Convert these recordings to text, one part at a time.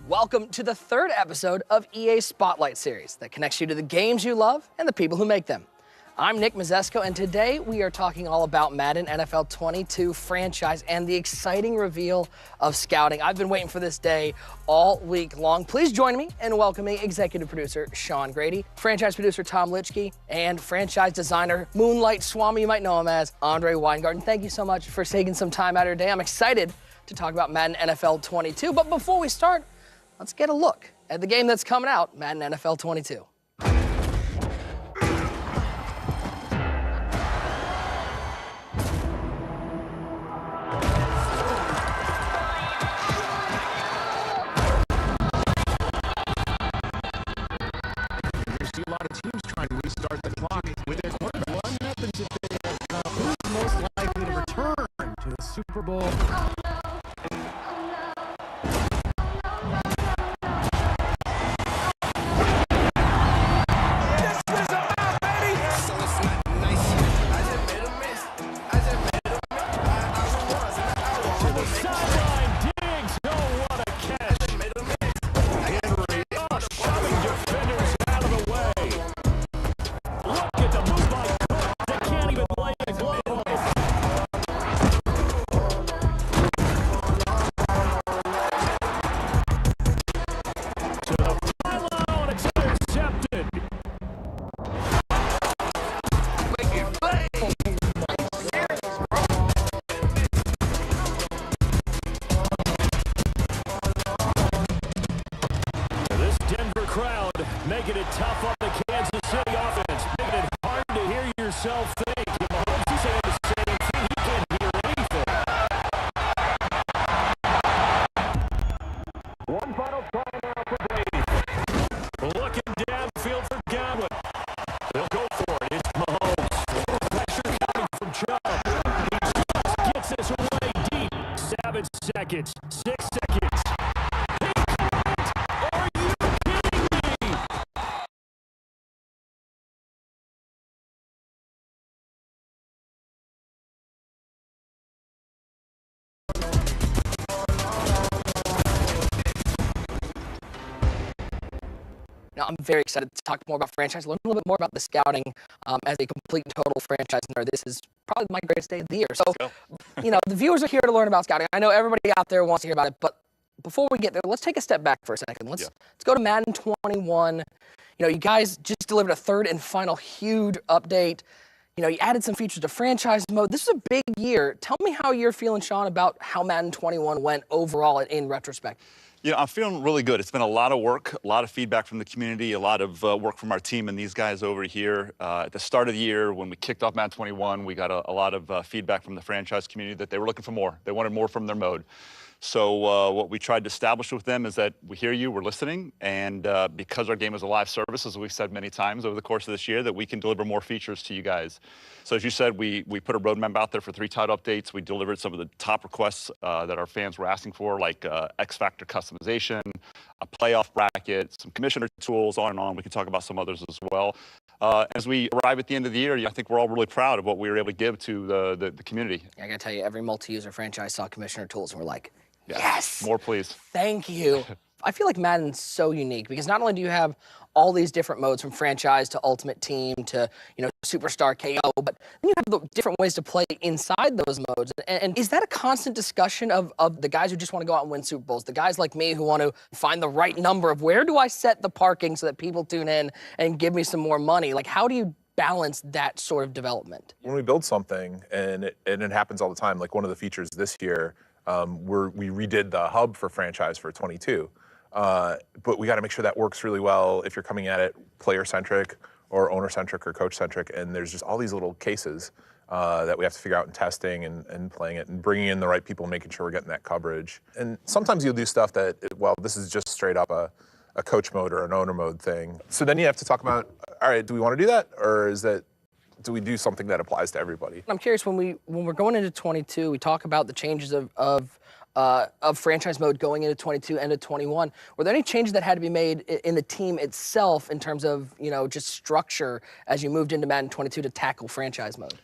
Welcome to the third episode of EA Spotlight Series that connects you to the games you love and the people who make them. I'm Nick Mizesko, and today we are talking all about Madden NFL 22 franchise and the exciting reveal of scouting. I've been waiting for this day all week long. Please join me in welcoming executive producer Seann Graddy, franchise producer Tom Lischke, and franchise designer Moonlight Swami, you might know him as, Andre Weingarten. Thank you so much for taking some time out of your day. I'm excited to talk about Madden NFL 22, but before we start, let's get a look at the game that's coming out, Madden NFL 22. A lot of teams trying to restart the clock with it. What happens if they have who's most likely to return to the Super Bowl? Making it tough on the Kansas City offense, making it hard to hear yourself think. Mahomes is saying the same thing. He can't hear anything. One final try now for Brady. Looking downfield for Godwin. They'll go for it. It's Mahomes. Pressure coming from Chubb. He gets this away deep. 7 seconds. 6 seconds. Now, I'm very excited to talk more about franchise, learn a little bit more about the scouting as a complete and total franchise nerd. This is probably my greatest day of the year. So, you know, the viewers are here to learn about scouting. I know everybody out there wants to hear about it, but before we get there, let's take a step back for a second. Let's go to Madden 21. You know, you guys just delivered a third and final huge update. You know, you added some features to franchise mode. This is a big year. Tell me how you're feeling, Sean, about how Madden 21 went overall in retrospect. Yeah, I'm feeling really good. It's been a lot of work, a lot of feedback from the community, a lot of work from our team and these guys over here. At the start of the year, when we kicked off Madden 21, we got a lot of feedback from the franchise community that they were looking for more. They wanted more from their mode. So what we tried to establish with them is that we hear you, we're listening, and because our game is a live service, as we've said many times over the course of this year, that we can deliver more features to you guys. So as you said, we put a roadmap out there for 3 title updates. We delivered some of the top requests that our fans were asking for, like X-Factor customization, a playoff bracket, some commissioner tools, on and on. We can talk about some others as well. As we arrive at the end of the year, I think we're all really proud of what we were able to give to the community. I gotta tell you, every multi-user franchise saw commissioner tools and we're like, yes! More, please. Thank you. I feel like Madden's so unique because not only do you have all these different modes from franchise to ultimate team to, you know, superstar KO, but then you have the different ways to play inside those modes. And is that a constant discussion of the guys who just want to go out and win Super Bowls, the guys like me who want to find the right number of where do I set the parking so that people tune in and give me some more money? Like, how do you balance that sort of development? When we build something, and it happens all the time, like one of the features this year, we redid the hub for franchise for 22. But we got to make sure that works really well if you're coming at it player-centric or owner-centric or coach-centric. And there's just all these little cases that we have to figure out in testing and playing it and bringing in the right people and making sure we're getting that coverage. And sometimes you'll do stuff that, well, this is just straight up a coach mode or an owner mode thing. So then you have to talk about, all right, do we want to do that? Or do we do something that applies to everybody? I'm curious, when we're going into 22, we talk about the changes of franchise mode going into 22 and into 21. Were there any changes that had to be made in the team itself in terms of, you know, just structure as you moved into Madden 22 to tackle franchise mode?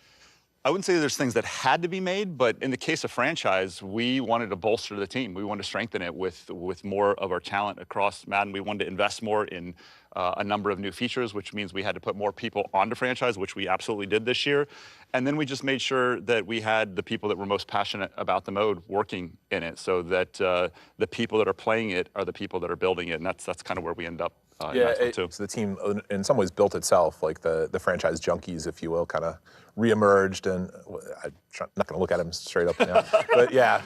I wouldn't say there's things that had to be made, but in the case of franchise, we wanted to bolster the team. We wanted to strengthen it with more of our talent across Madden. We wanted to invest more in a number of new features, which means we had to put more people onto franchise, which we absolutely did this year. And then we just made sure that we had the people that were most passionate about the mode working in it, so that the people that are playing it are the people that are building it, and that's kind of where we end up. So the team, in some ways, built itself. Like the franchise junkies, if you will, kind of reemerged, and I'm not going to look at him straight up now, but yeah.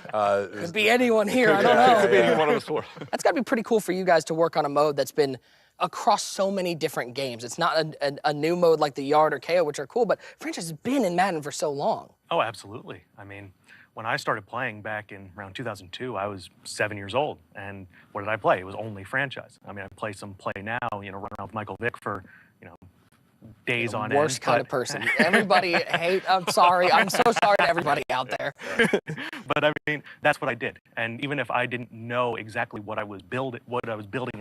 Could be anyone here, I don't know. Could be any one of us four. That's got to be pretty cool for you guys to work on a mode that's been across so many different games. It's not a new mode like the Yard or KO, which are cool, but franchise has been in Madden for so long. Oh, absolutely. I mean, when I started playing back in around 2002, I was 7 years old, and what did I play? It was only franchise. I mean, I play now, run around with Michael Vick for, days on end. Worst kind of person. Everybody I'm sorry. I'm so sorry to everybody out there. But I mean, that's what I did. And even if I didn't know exactly what I was building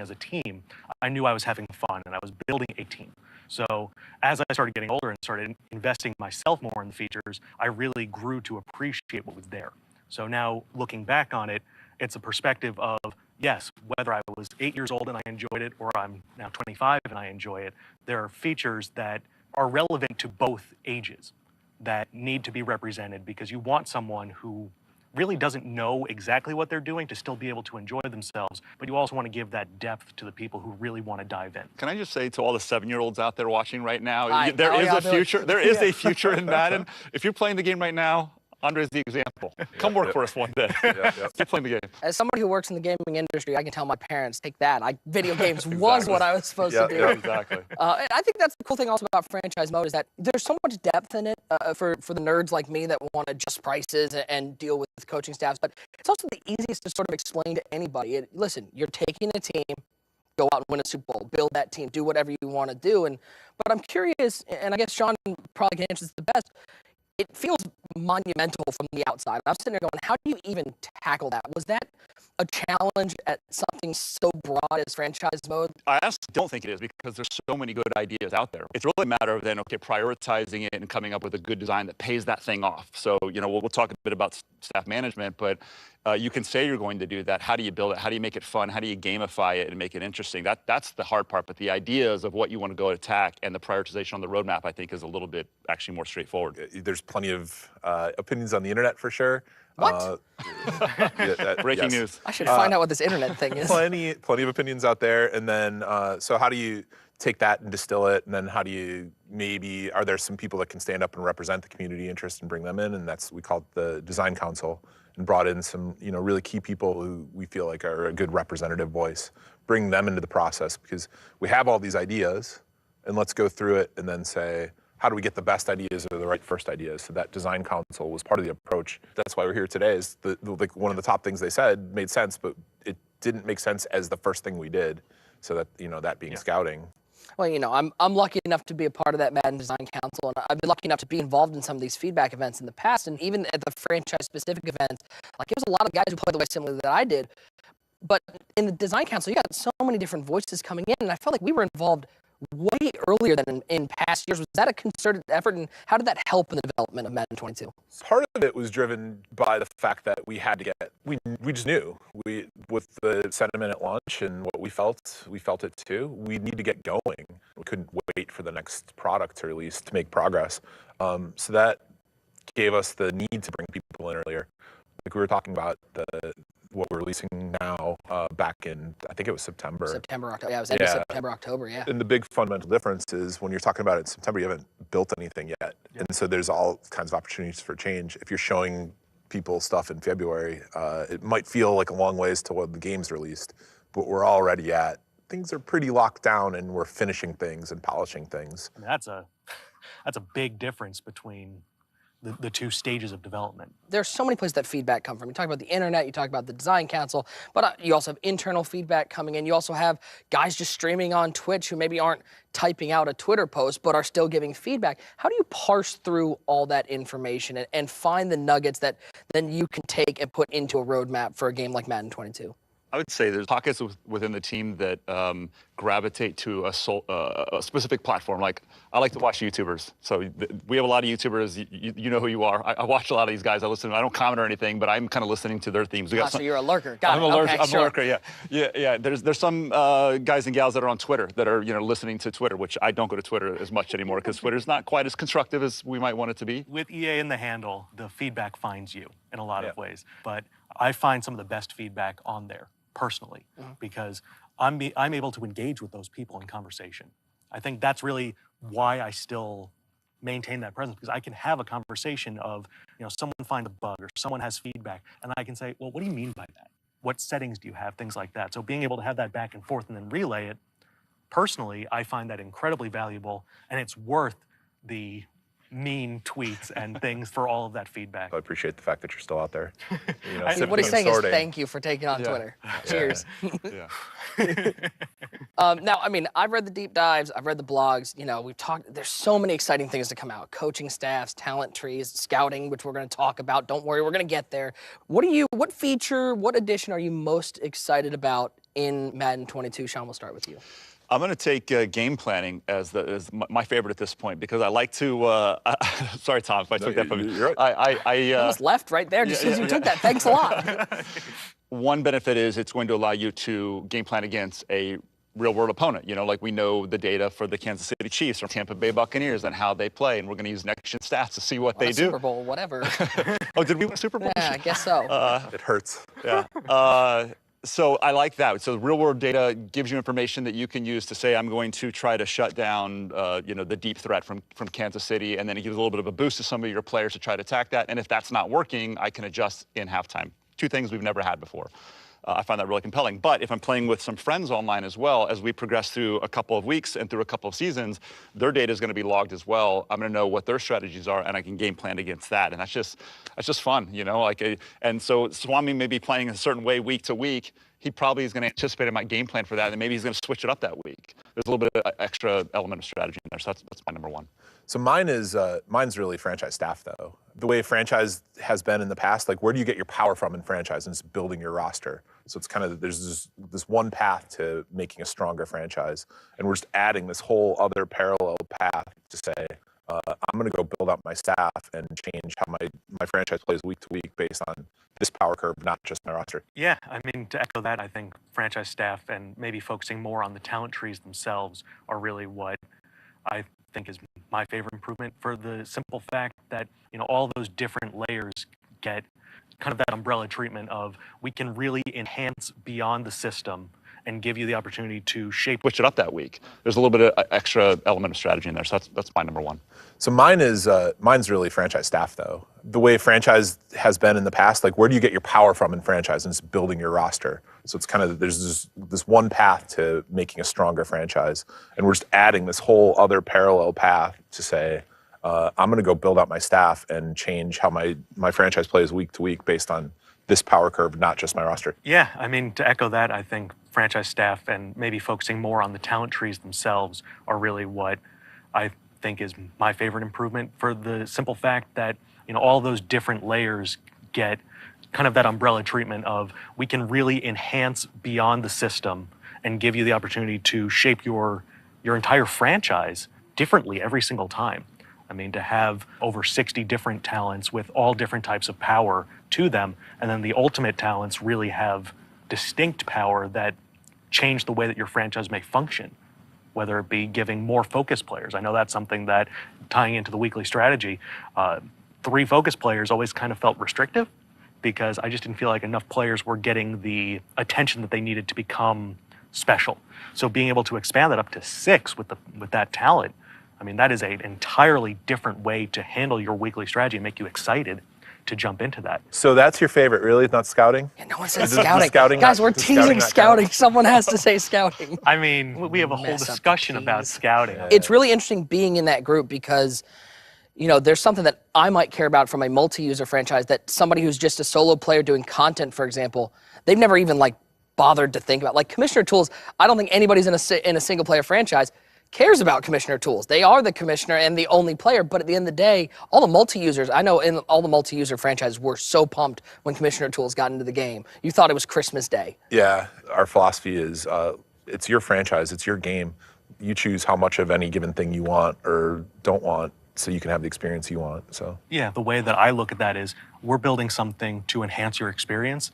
as a team, I knew I was having fun and I was building a team. So as I started getting older and started investing myself more in the features, I really grew to appreciate what was there. So now looking back on it, it's a perspective of, yes, whether I was 8 years old and I enjoyed it, or I'm now 25 and I enjoy it, there are features that are relevant to both ages that need to be represented, because you want someone who really doesn't know exactly what they're doing to still be able to enjoy themselves, but you also want to give that depth to the people who really want to dive in. Can I just say to all the 7-year-olds out there watching right now, Hi. there is a future. There is Yeah. a future in Madden. If you're playing the game right now, Andre's the example. Come work for us one day. Keep playing the game. As somebody who works in the gaming industry, I can tell my parents, take that. Video games was what I was supposed to do. Yeah, exactly. And I think that's the cool thing also about franchise mode, is that there's so much depth in it for the nerds like me that want to adjust prices and deal with coaching staffs. But it's also the easiest to sort of explain to anybody. Listen, you're taking a team, go out and win a Super Bowl, build that team, do whatever you want to do. But I'm curious, and I guess Sean probably can answer this the best. It feels monumental from the outside. I'm sitting there going, how do you even tackle that? Was that a challenge at something so broad as franchise mode? I honestly don't think it is, because there's so many good ideas out there. It's really a matter of then, prioritizing it and coming up with a good design that pays that thing off. So, we'll talk a bit about staff management, but you can say you're going to do that. How do you build it? How do you make it fun? How do you gamify it and make it interesting? That's the hard part, but the ideas of what you want to go attack and the prioritization on the roadmap, I think, is a little bit actually more straightforward. There's plenty of opinions on the internet for sure. What? Breaking news. I should find out what this internet thing is. Plenty of opinions out there. And then, so how do you take that and distill it? And then how do you are there some people that can stand up and represent the community interest and bring them in? And we call it the Design Council, and brought in some, really key people who we feel like are a good representative voice, bring them into the process, because we have all these ideas, and let's go through it and then say, how do we get the best ideas or the right first ideas? So that Design Council was part of the approach. That's why we're here today. Is one of the top things they said made sense, but it didn't make sense as the first thing we did. So that that being scouting. Well, I'm lucky enough to be a part of that Madden Design Council, and I've been lucky enough to be involved in some of these feedback events in the past, and even at the franchise-specific events. Like, there was a lot of guys who played the way similar that I did, but in the Design Council, you got so many different voices coming in, and I felt like we were involved way earlier than in past years. Was that a concerted effort, and how did that help in the development of Madden 22? Part of it was driven by the fact that we had to get, we just knew, with the sentiment at launch and what we felt it too, we need to get going. We couldn't wait for the next product to release to make progress. So that gave us the need to bring people in earlier. Like we were talking about what we're releasing now back in, I think it was September. October. Yeah, it was end of September, October, yeah. And the big fundamental difference is when you're talking about it in September, you haven't built anything yet. And so there's all kinds of opportunities for change. If you're showing people stuff in February, it might feel like a long ways to when the game's released, but we're already at, things are pretty locked down and we're finishing things and polishing things. I mean, that's a big difference between the two stages of development. There's so many places that feedback come from. You talk about the internet, you talk about the Design Council, but you also have internal feedback coming in. You also have guys just streaming on Twitch who maybe aren't typing out a Twitter post, but are still giving feedback. How do you parse through all that information and find the nuggets that then you can take and put into a roadmap for a game like Madden 22? I would say there's pockets within the team that gravitate to a specific platform. Like, I like to watch YouTubers. So we have a lot of YouTubers. You know who you are. I watch a lot of these guys. I listen. I don't comment or anything, but I'm kind of listening to their themes. So you're a lurker. Got it. I'm a lurker. Yeah. There's some guys and gals that are on Twitter that are listening to Twitter, which I don't go to Twitter as much anymore because Twitter's not quite as constructive as we might want it to be. With EA in the handle, the feedback finds you in a lot of ways. But I find some of the best feedback on there personally, because I'm able to engage with those people in conversation. I think that's really why I still maintain that presence, because I can have a conversation of, someone finds a bug or someone has feedback, and I can say, well, what do you mean by that? What settings do you have? Things like that. So being able to have that back and forth and then relay it, personally, I find that incredibly valuable, and it's worth the mean tweets and things for all of that feedback. I appreciate the fact that you're still out there. What he's saying is thank you for taking on Twitter. Cheers. Now, I've read the deep dives, I've read the blogs, we've talked, there's so many exciting things to come out. Coaching staffs, talent trees, scouting, which we're going to talk about. Don't worry, we're going to get there. What feature, what addition are you most excited about in Madden 22? Sean, we'll start with you. I'm going to take game planning as my favorite at this point, because I like to. Sorry, Tom, if I took that from you. You're right. I almost left right there just as you took that. Thanks a lot. One benefit is it's going to allow you to game plan against a real-world opponent. Like we know the data for the Kansas City Chiefs or Tampa Bay Buccaneers and how they play, and we're going to use next-gen stats to see what they do. Super Bowl, whatever. Oh, did we win Super Bowl? Yeah, I guess so. It hurts. Yeah. So I like that. So real-world data gives you information that you can use to say, I'm going to try to shut down, the deep threat from Kansas City, and then it gives a little bit of a boost to some of your players to try to attack that. And if that's not working, I can adjust in halftime. Two things we've never had before. I find that really compelling. But if I'm playing with some friends online as well, as we progress through a couple of weeks and through a couple of seasons, their data is going to be logged as well. I'm going to know what their strategies are, and I can game plan against that. And that's just fun, and so Swami may be playing a certain way week to week. He probably is going to anticipate my game plan for that, and maybe he's going to switch it up that week. There's a little bit of extra element of strategy in there, so that's my number one. So mine's really franchise staff, though. The way franchise has been in the past, like, where do you get your power from in franchise? And it's building your roster. So it's kind of, there's this one path to making a stronger franchise, and we're just adding this whole other parallel path to say, I'm going to go build out my staff and change how my franchise plays week to week based on this power curve, not just my roster. Yeah, to echo that, I think franchise staff and maybe focusing more on the talent trees themselves are really what I think is my favorite improvement, for the simple fact that, all those different layers get kind of that umbrella treatment of, we can really enhance beyond the system and give you the opportunity to switch it up that week. There's a little bit of extra element of strategy in there, so that's my number one. So mine's really franchise staff, though. The way franchise has been in the past, like, where do you get your power from in franchise? And it's building your roster. So it's kind of, there's this one path to making a stronger franchise, and we're just adding this whole other parallel path to say, I'm going to go build out my staff and change how my franchise plays week to week based on this power curve, not just my roster. Yeah, to echo that, I think franchise staff and maybe focusing more on the talent trees themselves are really what I think is my favorite improvement, for the simple fact that, all those different layers get kind of that umbrella treatment of, we can really enhance beyond the system and give you the opportunity to shape your entire franchise differently every single time. To have over 60 different talents with all different types of power to them, and then the ultimate talents really have distinct power that change the way that your franchise may function, whether it be giving more focus players. I know that's something that, tying into the weekly strategy, 3 focus players always kind of felt restrictive, because I just didn't feel like enough players were getting the attention that they needed to become special. So being able to expand that up to 6 with that talent, that is an entirely different way to handle your weekly strategy and make you excited to jump into that. So that's your favorite, really? Not scouting? Yeah, no one says scouting. Guys, we're teasing scouting. Someone has to say scouting. We have a whole discussion about scouting. It's really interesting being in that group, because, there's something that I might care about from a multi-user franchise that somebody who's just a solo player doing content, for example, they've never even bothered to think about. Like Commissioner Tools, I don't think anybody's in a single player franchise cares about commissioner tools. They are the commissioner and the only player, but at the end of the day, all the multi-users, I know in all the multi-user franchises were so pumped when commissioner tools got into the game. You thought it was Christmas Day. Yeah, our philosophy is it's your franchise, it's your game. You choose how much of any given thing you want or don't want so you can have the experience you want. So Yeah, the way that I look at that is we're building something to enhance your experience,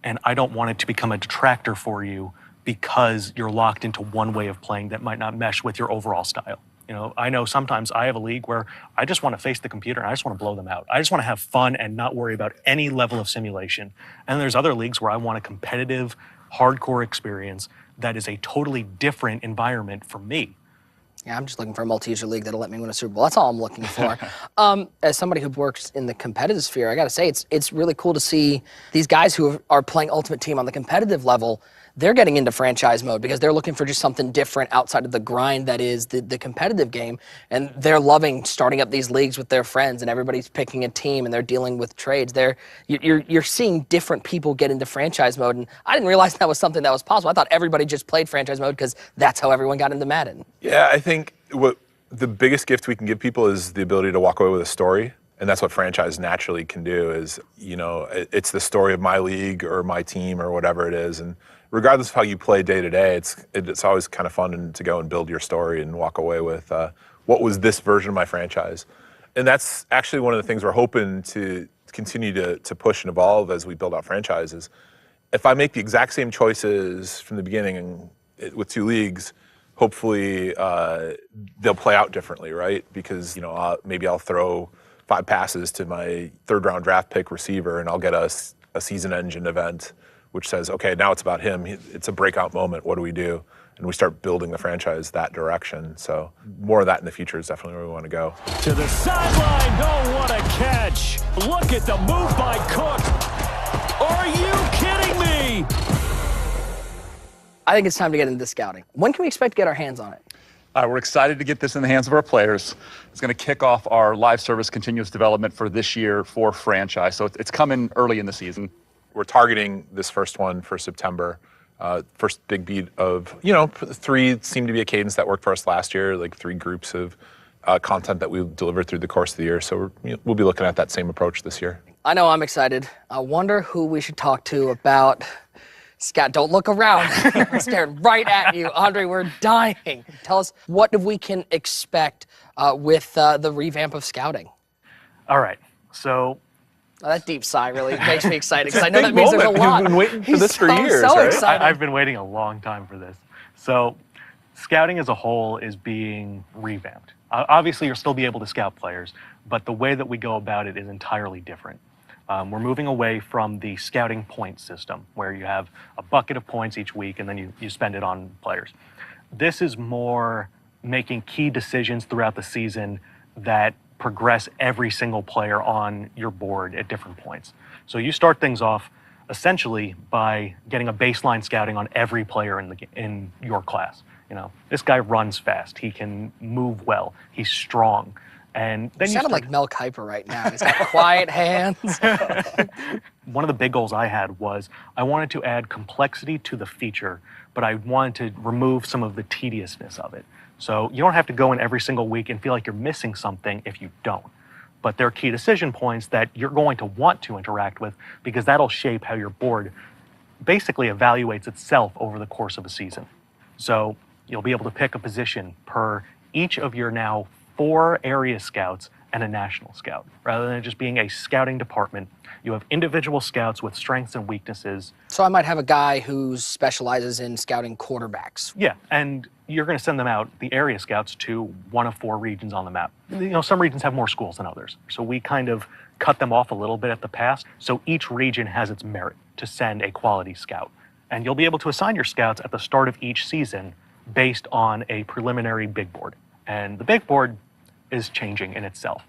and I don't want it to become a detractor for you because you're locked into one way of playing that might not mesh with your overall style. You know, I know sometimes I have a league where I just want to face the computer and I just want to blow them out. I just want to have fun and not worry about any level of simulation. And there's other leagues where I want a competitive, hardcore experience that is a totally different environment for me. Yeah, I'm just looking for a multi-user league that'll let me win a Super Bowl. That's all I'm looking for. As somebody who works in the competitive sphere, I got to say, it's really cool to see these guys who are playing Ultimate Team on the competitive level. They're getting into franchise mode because they're looking for just something different outside of the grind that is the competitive game. And they're loving starting up these leagues with their friends, and everybody's picking a team, and they're dealing with trades. You're seeing different people get into franchise mode, and I didn't realize that was something that was possible. I thought everybody just played franchise mode because that's how everyone got into Madden. yeah, I think what the biggest gift we can give people is the ability to walk away with a story. And that's what franchise naturally can do is, you know, it's the story of my league or my team or whatever it is. And regardless of how you play day to day, it's always kind of fun to go and build your story and walk away with what was this version of my franchise. And that's actually one of the things we're hoping to continue to push and evolve as we build out franchises. If I make the exact same choices from the beginning with two leagues, hopefully they'll play out differently, right? Because, you know, maybe I'll throw 5 passes to my 3rd round draft pick receiver and I'll get a season engine event which says, okay, now it's about him. It's a breakout moment. What do we do? And we start building the franchise that direction. So more of that in the future is definitely where we want to go. To the sideline. Oh, what a catch. Look at the move by Cook. Are you kidding me? I think it's time to get into scouting. When can we expect to get our hands on it? We're excited to get this in the hands of our players. It's going to kick off our live service continuous development for this year for franchise. So it's coming early in the season. We're targeting this first one for September. First big beat of, you know, 3 seemed to be a cadence that worked for us last year, like 3 groups of content that we delivered through the course of the year. So we'll be looking at that same approach this year. I know I'm excited. I wonder who we should talk to about Scott. Don't look around. I'm staring right at you. Andre, we're dying. Tell us, what we can expect with the revamp of scouting? All right, so that deep sigh really makes me excited because I know that means there's a moment. lot. You've been waiting for this for so years, so right? excited. I've been waiting a long time for this. So scouting as a whole is being revamped. Obviously, you'll still be able to scout players, but the way that we go about it is entirely different. We're moving away from the scouting point system where you have a bucket of points each week and then you spend it on players. This is more making key decisions throughout the season that progress every single player on your board at different points. So you start things off essentially by getting a baseline scouting on every player in your class. You know, this guy runs fast, he can move well, he's strong. And then you sounded like Mel Kiper right now. He's got quiet hands. One of the big goals I had was I wanted to add complexity to the feature, but I wanted to remove some of the tediousness of it. So you don't have to go in every single week and feel like you're missing something if you don't. But there are key decision points that you're going to want to interact with because that'll shape how your board basically evaluates itself over the course of a season. So you'll be able to pick a position per each of your now 4 area scouts and a national scout. Rather than it just being a scouting department, you have individual scouts with strengths and weaknesses. So I might have a guy who specializes in scouting quarterbacks. Yeah, and you're going to send them out, the area scouts, to one of 4 regions on the map. You know, some regions have more schools than others. So we kind of cut them off a little bit at the pass. So each region has its merit to send a quality scout. And you'll be able to assign your scouts at the start of each season based on a preliminary big board. And the big board is changing in itself.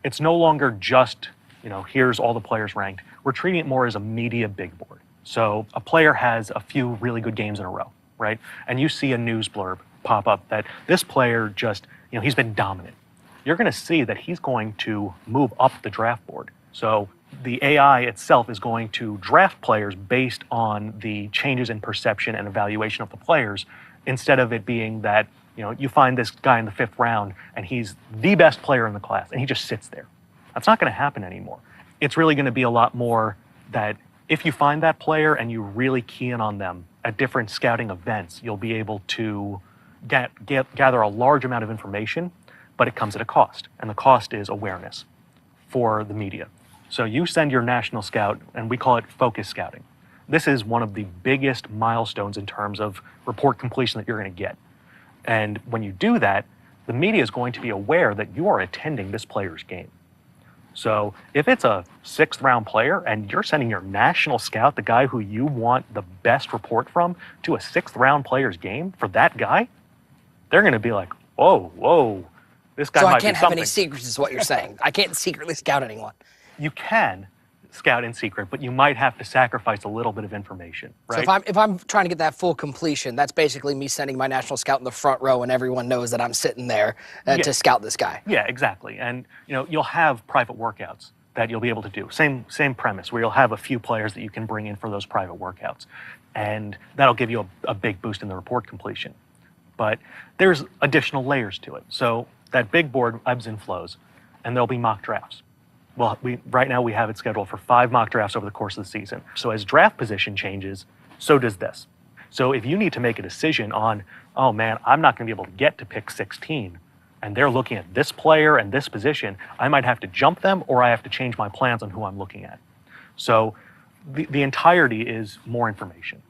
It's no longer just, you know, here's all the players ranked. We're treating it more as a media big board. So a player has a few really good games in a row, right? And you see a news blurb pop up that this player just, you know, he's been dominant. You're going to see that he's going to move up the draft board. So the AI itself is going to draft players based on the changes in perception and evaluation of the players, instead of it being that You know, you find this guy in the 5th round and he's the best player in the class and he just sits there. That's not going to happen anymore. It's really going to be a lot more that if you find that player and you really key in on them at different scouting events, you'll be able to gather a large amount of information, but it comes at a cost. And the cost is awareness for the media. So you send your national scout, and we call it focus scouting. This is one of the biggest milestones in terms of report completion that you're going to get. And when you do that, the media is going to be aware that you are attending this player's game. So if it's a 6th round player and you're sending your national scout, the guy who you want the best report from, to a 6th round player's game for that guy, they're going to be like, whoa, this guy So might I be can't have something. any secrets is what you're saying. I can't secretly scout anyone. You can scout in secret, but you might have to sacrifice a little bit of information, right? So if I'm trying to get that full completion, that's basically me sending my national scout in the front row and everyone knows that I'm sitting there to scout this guy. Yeah, exactly. And you know, you'll have private workouts that you'll be able to do. Same premise, where you'll have a few players that you can bring in for those private workouts. And that'll give you a big boost in the report completion. But there's additional layers to it. So that big board ebbs and flows, and there'll be mock drafts. Well, right now we have it scheduled for 5 mock drafts over the course of the season. So as draft position changes, so does this. So if you need to make a decision on, oh man, I'm not going to be able to get to pick 16, and they're looking at this player and this position, I might have to jump them or I have to change my plans on who I'm looking at. So the entirety is more information.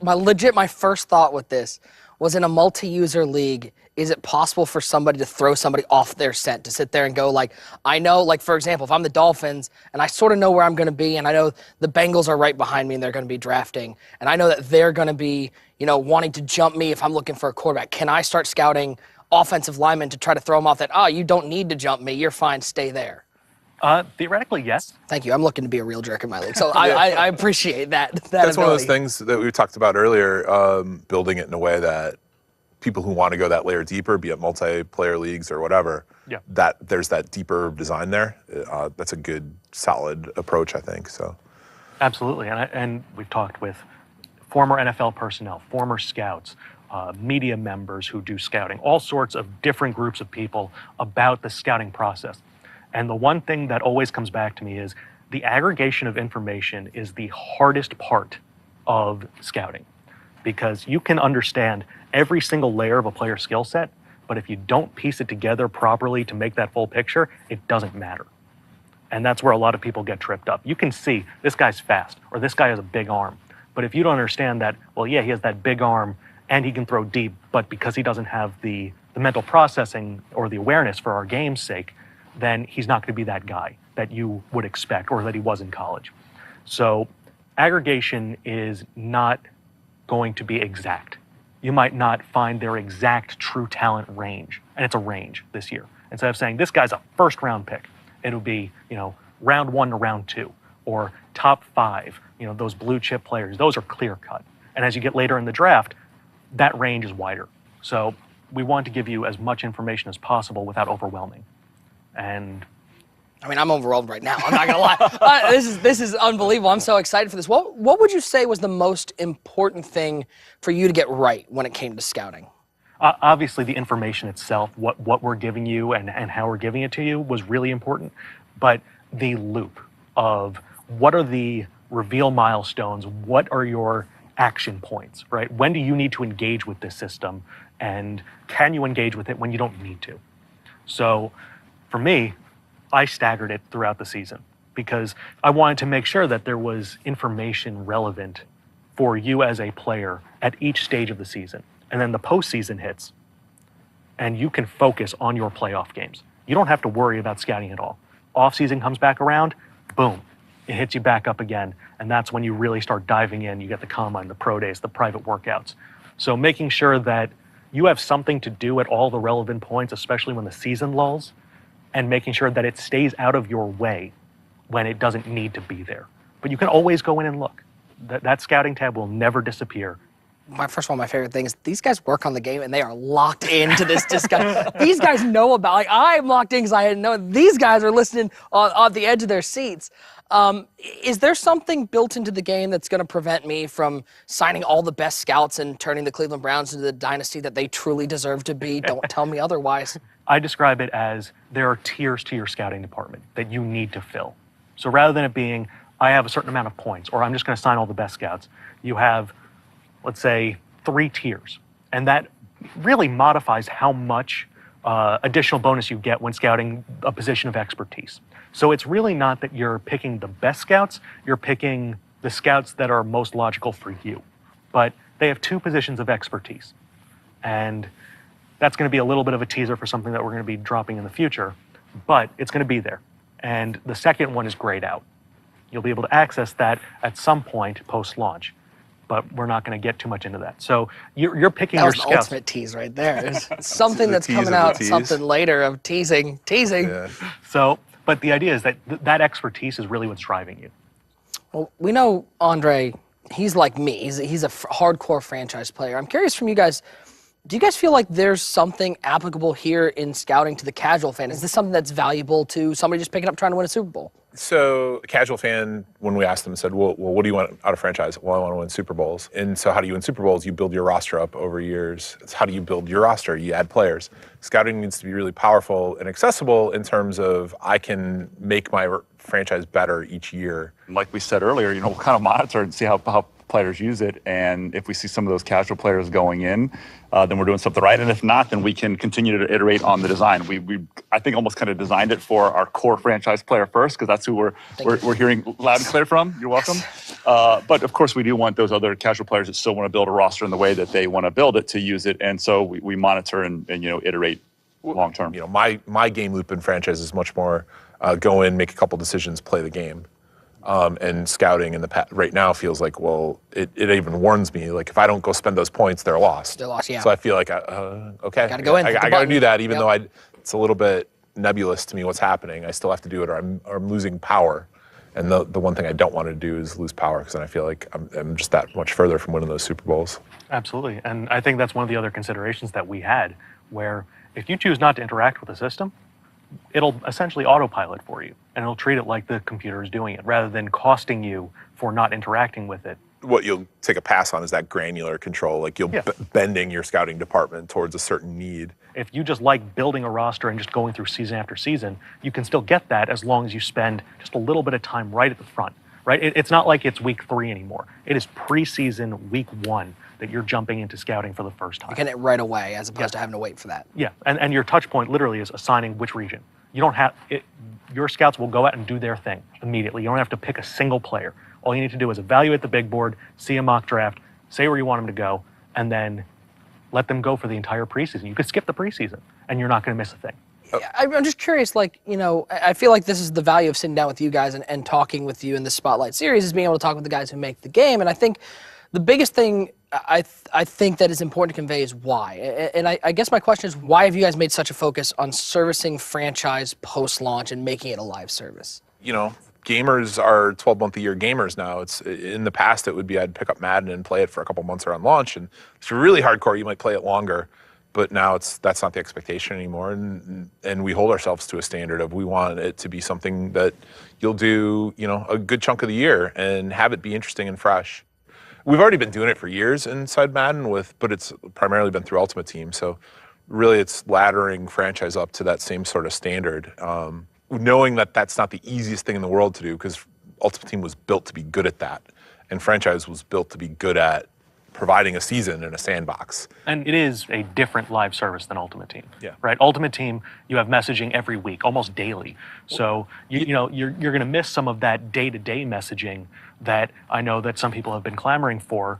My first thought with this was, in a multi-user league, is it possible for somebody to throw somebody off their scent, to sit there and go like, I know, like for example, if I'm the Dolphins and I sort of know where I'm going to be, and I know the Bengals are right behind me and they're going to be drafting, and I know that they're going to be, you know, wanting to jump me if I'm looking for a quarterback, can I start scouting offensive linemen to try to throw them off that, oh, you don't need to jump me, you're fine, stay there? Theoretically, yes. Thank you. I'm looking to be a real jerk in my league, so I appreciate that. That's ability. one of those things that we talked about earlier, building it in a way that people who want to go that layer deeper, be it multiplayer leagues or whatever, that there's that deeper design there. That's a good, solid approach, I think. So, absolutely, and we've talked with former NFL personnel, former scouts, media members who do scouting, all sorts of different groups of people about the scouting process. And the one thing that always comes back to me is the aggregation of information is the hardest part of scouting, because you can understand every single layer of a player's skill set, but if you don't piece it together properly to make that full picture, it doesn't matter. And that's where a lot of people get tripped up. You can see this guy's fast, or this guy has a big arm, but if you don't understand that, well, yeah, he has that big arm and he can throw deep, but because he doesn't have the mental processing or the awareness for our game's sake, then he's not going to be that guy that you would expect, or that he was in college. So aggregation is not going to be exact. You might not find their exact true talent range, and it's a range this year. Instead of saying this guy's a 1st round pick, it'll be, you know, round 1 to round 2, or top 5. You know, those blue chip players, those are clear cut. And as you get later in the draft, that range is wider. So we want to give you as much information as possible without overwhelming. And I mean, I'm overwhelmed right now. I'm not gonna lie. This is unbelievable. I'm so excited for this. What would you say was the most important thing for you to get right when it came to scouting? Obviously, the information itself, what we're giving you and how we're giving it to you, was really important. But the loop of what are the reveal milestones, what are your action points, right? When do you need to engage with this system, and can you engage with it when you don't need to? So for me, I staggered it throughout the season because I wanted to make sure that there was information relevant for you as a player at each stage of the season. And then the postseason hits, and you can focus on your playoff games. You don't have to worry about scouting at all. Off-season comes back around, boom, it hits you back up again, and that's when you really start diving in. You get the combine, the pro days, the private workouts. So making sure that you have something to do at all the relevant points, especially when the season lulls, and making sure that it stays out of your way when it doesn't need to be there. But you can always go in and look. That scouting tab will never disappear. first of all, my favorite thing is these guys work on the game and they are locked into this discussion. These guys know about, like, I'm locked in because I didn't know. These guys are listening on the edge of their seats. Is there something built into the game that's going to prevent me from signing all the best scouts and turning the Cleveland Browns into the dynasty that they truly deserve to be? Don't tell me otherwise. I describe it as there are tiers to your scouting department that you need to fill. So rather than it being, I have a certain amount of points, or I'm just going to sign all the best scouts, you have, let's say, 3 tiers. And that really modifies how much additional bonus you get when scouting a position of expertise. So it's really not that you're picking the best scouts, you're picking the scouts that are most logical for you. But they have 2 positions of expertise. And that's going to be a little bit of a teaser for something that we're going to be dropping in the future, but it's going to be there. And the second one is grayed out. You'll be able to access that at some point post-launch, but we're not going to get too much into that. So you're picking your scouts. That was the ultimate tease right there. It's something that's coming out, something later of teasing. Yeah. So, but the idea is that that expertise is really what's driving you. Well, we know Andre, he's like me. He's a hardcore franchise player. I'm curious from you guys, do you guys feel like there's something applicable here in scouting to the casual fan? Is this something that's valuable to somebody just picking up trying to win a Super Bowl? So the casual fan, when we asked them, said, well, what do you want out of franchise? Well, I want to win Super Bowls. And so how do you win Super Bowls? You build your roster up over years. It's how do you build your roster? You add players. Scouting needs to be really powerful and accessible in terms of I can make my franchise better each year. Like we said earlier, we'll kind of monitor and see how players use it. And if we see some of those casual players going in, then we're doing something right. And if not, then we can continue to iterate on the design. We I think, almost kind of designed it for our core franchise player first, because that's who we're hearing loud and clear from. You're welcome. But of course, we do want those other casual players that still want to build a roster in the way that they want to build it to use it. And so we monitor and iterate long term. My game loop in franchise is much more go in, make a couple decisions, play the game. And scouting in the right now feels like, well, it even warns me, like, if I don't go spend those points, they're lost. They're lost, yeah. So I feel like, okay. Gotta go in. I got to do that, even though it's a little bit nebulous to me what's happening. I still have to do it, or I'm losing power. And the one thing I don't want to do is lose power, because then I feel like I'm just that much further from winning those Super Bowls. Absolutely. And I think that's one of the other considerations that we had, where if you choose not to interact with the system, it'll essentially autopilot for you, and it'll treat it like the computer is doing it, rather than costing you for not interacting with it. What you'll take a pass on is that granular control, like you'll bending your scouting department towards a certain need. If you just like building a roster and just going through season after season, you can still get that as long as you spend just a little bit of time right at the front, right? It's not like it's week 3 anymore. It is preseason week 1 that you're jumping into scouting for the first time. You're getting it right away, as opposed to having to wait for that. Yeah, and your touch point literally is assigning which region. You don't have it. Your scouts will go out and do their thing immediately. You don't have to pick a single player. All you need to do is evaluate the big board, see a mock draft, say where you want them to go, and then let them go for the entire preseason. You could skip the preseason, and you're not going to miss a thing. I'm just curious, like, I feel like this is the value of sitting down with you guys and talking with you in the Spotlight series, is being able to talk with the guys who make the game. And I think the biggest thing I think that is important to convey is why. And I guess my question is, why have you guys made such a focus on servicing franchise post-launch and making it a live service? Gamers are 12-month-a-year gamers now. It's in the past, it would be I'd pick up Madden and play it for a couple months around launch, and if you're really hardcore, you might play it longer. But now that's not the expectation anymore, and we hold ourselves to a standard of we want it to be something that you'll do, a good chunk of the year and have it be interesting and fresh. We've already been doing it for years inside Madden but it's primarily been through Ultimate Team. So really it's laddering franchise up to that same sort of standard. Knowing that that's not the easiest thing in the world to do, because Ultimate Team was built to be good at that, and franchise was built to be good at providing a season in a sandbox. And it is a different live service than Ultimate Team. Yeah. Right? Ultimate Team, you have messaging every week, almost daily. So you're going to miss some of that day-to-day messaging that I know that some people have been clamoring for,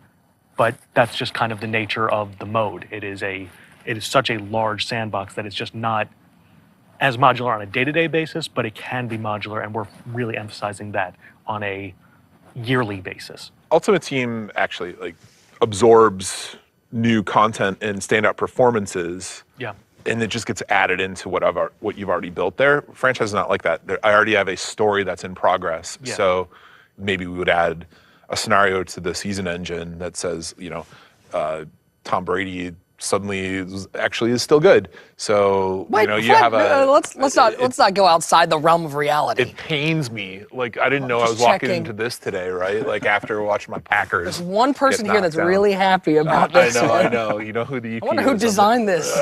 but that's just kind of the nature of the mode. It is such a large sandbox that it's just not as modular on a day-to-day basis, but it can be modular, and we're really emphasizing that on a yearly basis. Ultimate Team actually absorbs new content and standout performances. Yeah. And it just gets added into what you've already built there. Franchise is not like that. I already have a story that's in progress. Yeah. So maybe we would add a scenario to the season engine that says, Tom Brady suddenly is still good. So Wait, you have a. let's not go outside the realm of reality. It pains me. Like I didn't know I just was walking checking. into this today, right? Like after watching my Packers. There's one person get here that's knocked down. really happy about this. I know. You know who the EP I wonder who is. designed this.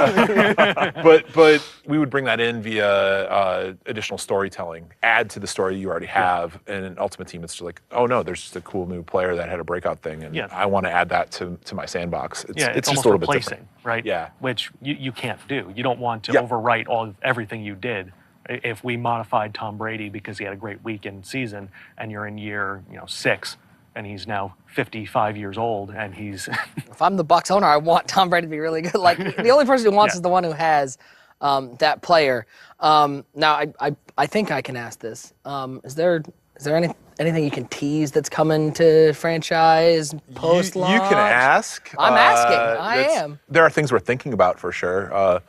But we would bring that in via additional storytelling, add to the story you already have, and in Ultimate Team it's just like, oh no, there's just a cool new player that had a breakout thing, and I want to add that to my sandbox. It's just almost a little replacing, bit different. right? Yeah. Which you can't do. You don't want to overwrite everything you did. If we modified Tom Brady because he had a great week in season, and you're in year 6, and he's now 55 years old, and he's If I'm the Bucs owner, I want Tom Brady to be really good. Like the only person who wants is the one who has that player. Now I think I can ask this. Is there anything you can tease that's coming to franchise post-launch? You can ask. I'm asking. I am. There are things we're thinking about for sure.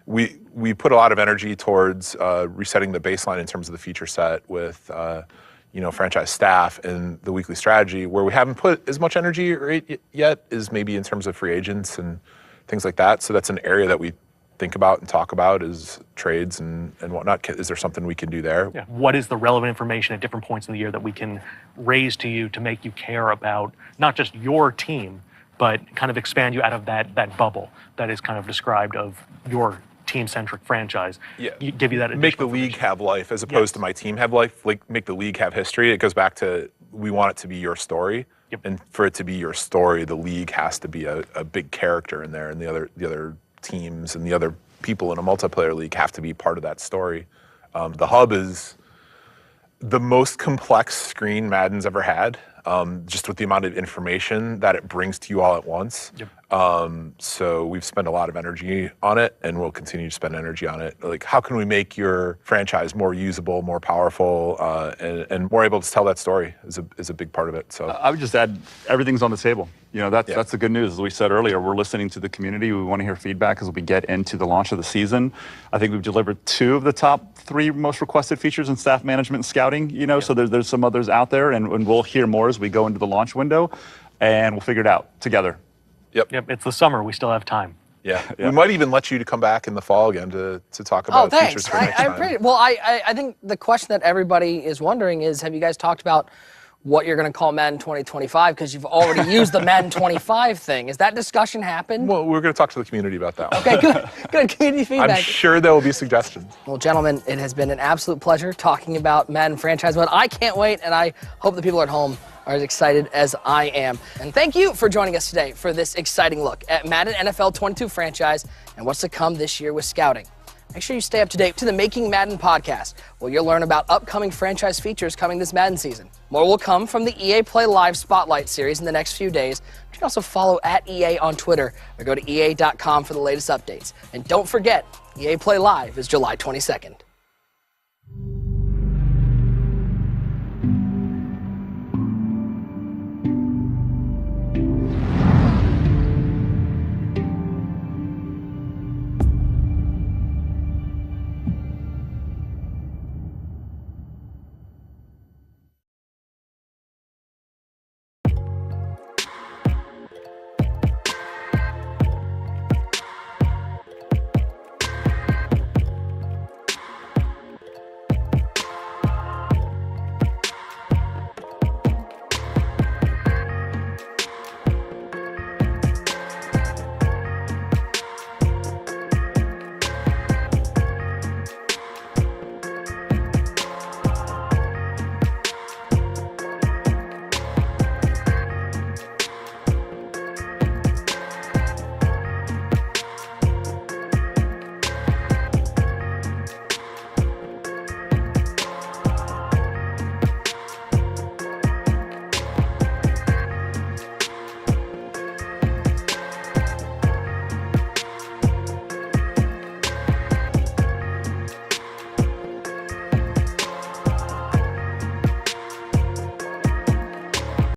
We put a lot of energy towards resetting the baseline in terms of the feature set with franchise staff and the weekly strategy. Where we haven't put as much energy yet is maybe in terms of free agents and things like that. So that's an area that we think about and talk about is trades and whatnot. Is there something we can do there? Yeah. What is the relevant information at different points in the year that we can raise to you to make you care about not just your team, but kind of expand you out of that bubble that is kind of described of your team-centric franchise. Yeah. Give you that. Make the league have life as opposed to my team have life. Like make the league have history. It goes back to we want it to be your story. Yep. And for it to be your story, the league has to be a big character in there, and the other teams and the other people in a multiplayer league have to be part of that story. The hub is the most complex screen Madden's ever had, just with the amount of information that it brings to you all at once. Yep. So we've spent a lot of energy on it, and we'll continue to spend energy on it. Like, how can we make your franchise more usable, more powerful, and more able to tell that story is a big part of it. So I would just add, everything's on the table. That's the good news. As we said earlier, we're listening to the community. We want to hear feedback as we get into the launch of the season. I think we've delivered 2 of the top 3 most requested features in staff management and scouting. So there's some others out there, and we'll hear more as we go into the launch window, and we'll figure it out together. Yep. It's the summer. We still have time. Yeah. We might even let you to come back in the fall again to talk about features for next time. Well, I think the question that everybody is wondering is, have you guys talked about what you're going to call Madden 2025? Because you've already used the Madden 25 thing. Has that discussion happened? Well, we're going to talk to the community about that one. Okay, good community feedback. I'm sure there will be suggestions. Well, gentlemen, it has been an absolute pleasure talking about Madden franchise mode. I can't wait, and I hope the people at home are as excited as I am. And thank you for joining us today for this exciting look at Madden NFL 22 franchise and what's to come this year with scouting. Make sure you stay up to date to the Making Madden podcast, where you'll learn about upcoming franchise features coming this Madden season. More will come from the EA Play Live Spotlight series in the next few days. You can also follow @EA on Twitter or go to EA.com for the latest updates. And don't forget, EA Play Live is July 22nd.